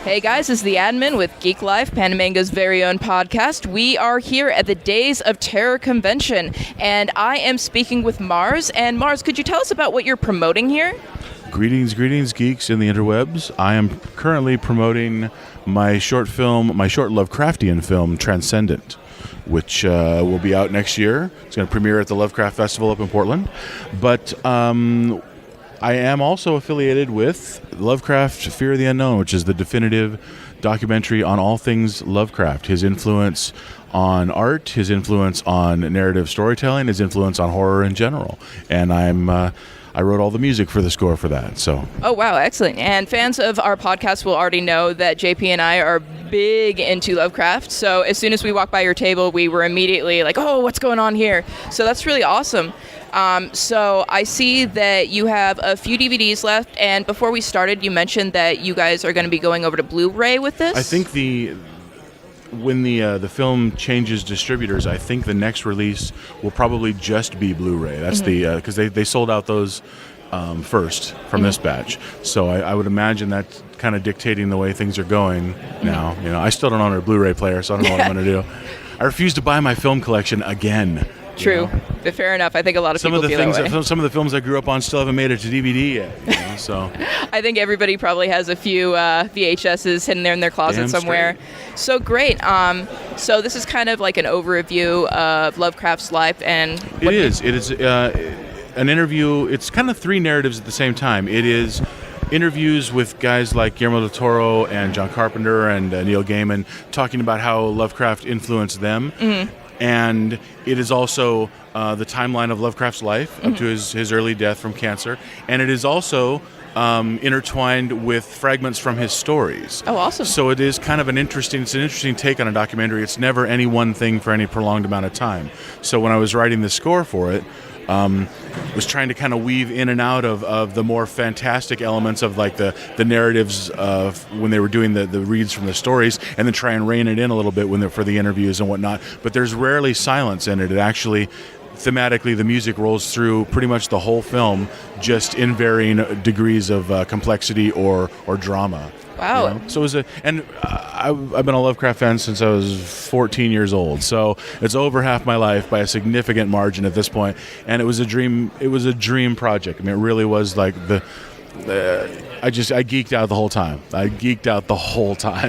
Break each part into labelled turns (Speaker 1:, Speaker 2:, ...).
Speaker 1: Hey guys, this is the admin with Geek Life, Pandamanga's very own podcast. We are here at the Days of Terror convention, and I am speaking with Mars. And Mars, could you tell us about what you're promoting here?
Speaker 2: Greetings, geeks in the interwebs. I am currently promoting my short Lovecraftian film, Transcendent, which will be out next year. It's going to premiere at the Lovecraft Festival up in Portland. But I am also affiliated with Lovecraft Fear of the Unknown, which is the definitive documentary on all things Lovecraft. His influence on art, his influence on narrative storytelling, his influence on horror in general. And I wrote all the music for the score for that. So.
Speaker 1: Oh, wow. Excellent. And fans of our podcast will already know that JP and I are big into Lovecraft. So as soon as we walked by your table, we were immediately like, oh, what's going on here? So that's really awesome. So I see that you have a few DVDs left. And before we started, you mentioned that you guys are going to be going over to Blu-ray with this.
Speaker 2: I think when the film changes distributors, I think the next release will probably just be Blu-ray. That's because they sold out those first from this batch. So I would imagine that's kind of dictating the way things are going now. You know, I still don't own a Blu-ray player, so I don't know what I'm going to do. I refuse to buy my film collection again.
Speaker 1: True. But fair enough. I think a lot of people feel that way.
Speaker 2: Some of the films I grew up on still haven't made it to DVD yet. You know, so
Speaker 1: I think everybody probably has a few VHSs hidden there in their closet somewhere. Straight. So great. So this is kind of like an overview of Lovecraft's life, and
Speaker 2: it is an interview. It's kind of three narratives at the same time. It is interviews with guys like Guillermo del Toro and John Carpenter and Neil Gaiman talking about how Lovecraft influenced them. Mm-hmm. And it is also the timeline of Lovecraft's life up to his early death from cancer. And it is also intertwined with fragments from his stories.
Speaker 1: Oh, awesome.
Speaker 2: So it is kind of an interesting take on a documentary. It's never any one thing for any prolonged amount of time. So when I was writing the score for it, was trying to kind of weave in and out of the more fantastic elements of like the narratives of when they were doing the reads from the stories, and then try and rein it in a little bit for the interviews and whatnot. But there's rarely silence in it. It actually, thematically, the music rolls through pretty much the whole film, just in varying degrees of complexity or drama.
Speaker 1: Wow.
Speaker 2: You know? So I've been a Lovecraft fan since I was 14 years old. So it's over half my life by a significant margin at this point. And it was a dream. It was a dream project. I mean, it really was like I geeked out the whole time.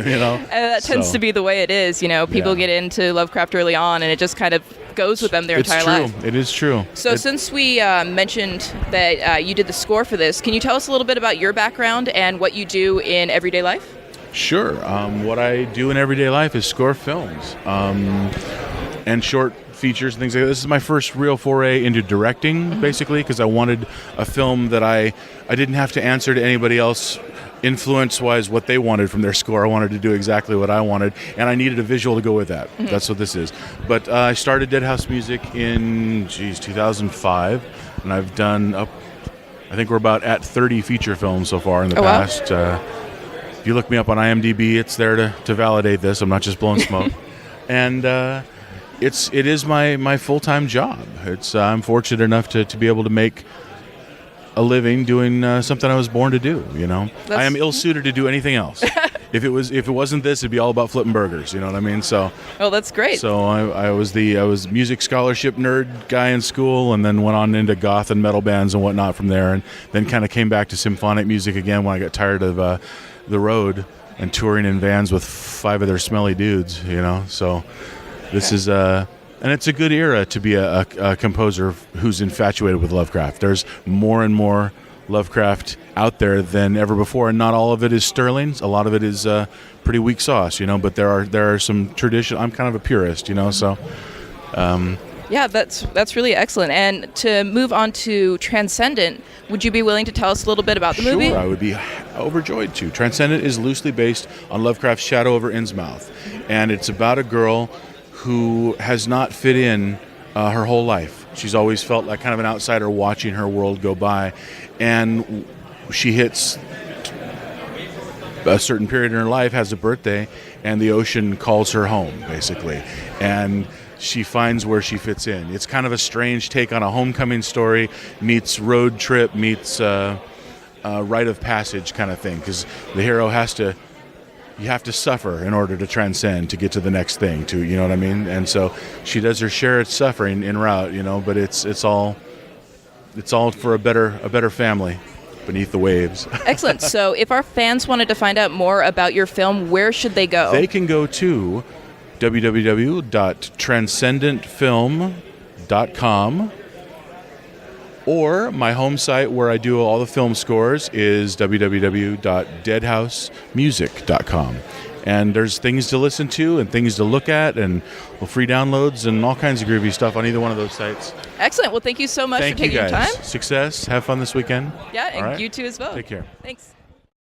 Speaker 2: You know. And
Speaker 1: that tends to be the way it is. You know, people get into Lovecraft early on, and it just kind of goes with them their entire life.
Speaker 2: It is true.
Speaker 1: So since we mentioned that you did the score for this, can you tell us a little bit about your background and what you do in everyday life?
Speaker 2: Sure. What I do in everyday life is score films and short features and things like that. This is my first real foray into directing, basically, because I wanted a film that I didn't have to answer to anybody else influence-wise what they wanted from their score. I wanted to do exactly what I wanted, and I needed a visual to go with that. That's what this is. But I started Dead House Music in 2005, and I've done I think we're about at 30 feature films so far in the past. Wow. If you look me up on IMDb, it's there to validate this. I'm not just blowing smoke. And it is my full-time job. I'm fortunate enough to be able to make a living doing something I was born to do. You know, I am ill-suited to do anything else. If it wasn't this, it'd be all about flipping burgers. You know what I mean? So.
Speaker 1: Oh, that's great.
Speaker 2: So I was music scholarship nerd guy in school, and then went on into goth and metal bands and whatnot from there, and then kind of came back to symphonic music again when I got tired of the road and touring in vans with 5 other smelly dudes. You know, so this is and it's a good era to be a composer who's infatuated with Lovecraft. There's more and more Lovecraft out there than ever before, and not all of it is sterling. A lot of it is pretty weak sauce, you know. But there are some tradition. I'm kind of a purist, you know. So.
Speaker 1: Yeah, that's really excellent. And to move on to Transcendent, would you be willing to tell us a little bit about the movie?
Speaker 2: Sure, I would be overjoyed to. Transcendent is loosely based on Lovecraft's Shadow over Innsmouth, and it's about a girl who has not fit in her whole life. She's always felt like kind of an outsider watching her world go by, and she hits a certain period in her life, has a birthday, and the ocean calls her home, basically. And she finds where she fits in. It's kind of a strange take on a homecoming story meets road trip meets rite of passage kind of thing, because the hero has to you have to suffer in order to transcend, to get to the next thing, to, you know what I mean? And so she does her share of suffering en route, you know, but it's all for a better family beneath the waves.
Speaker 1: Excellent. So if our fans wanted to find out more about your film, where should they go?
Speaker 2: They can go to www.transcendentfilm.com, or my home site where I do all the film scores is www.deadhousemusic.com. And there's things to listen to and things to look at and free downloads and all kinds of groovy stuff on either one of those sites.
Speaker 1: Excellent. Well, thank you so much for taking your time.
Speaker 2: Success. Have fun this weekend.
Speaker 1: Yeah, and
Speaker 2: All right.
Speaker 1: you too as well.
Speaker 2: Take care.
Speaker 1: Thanks.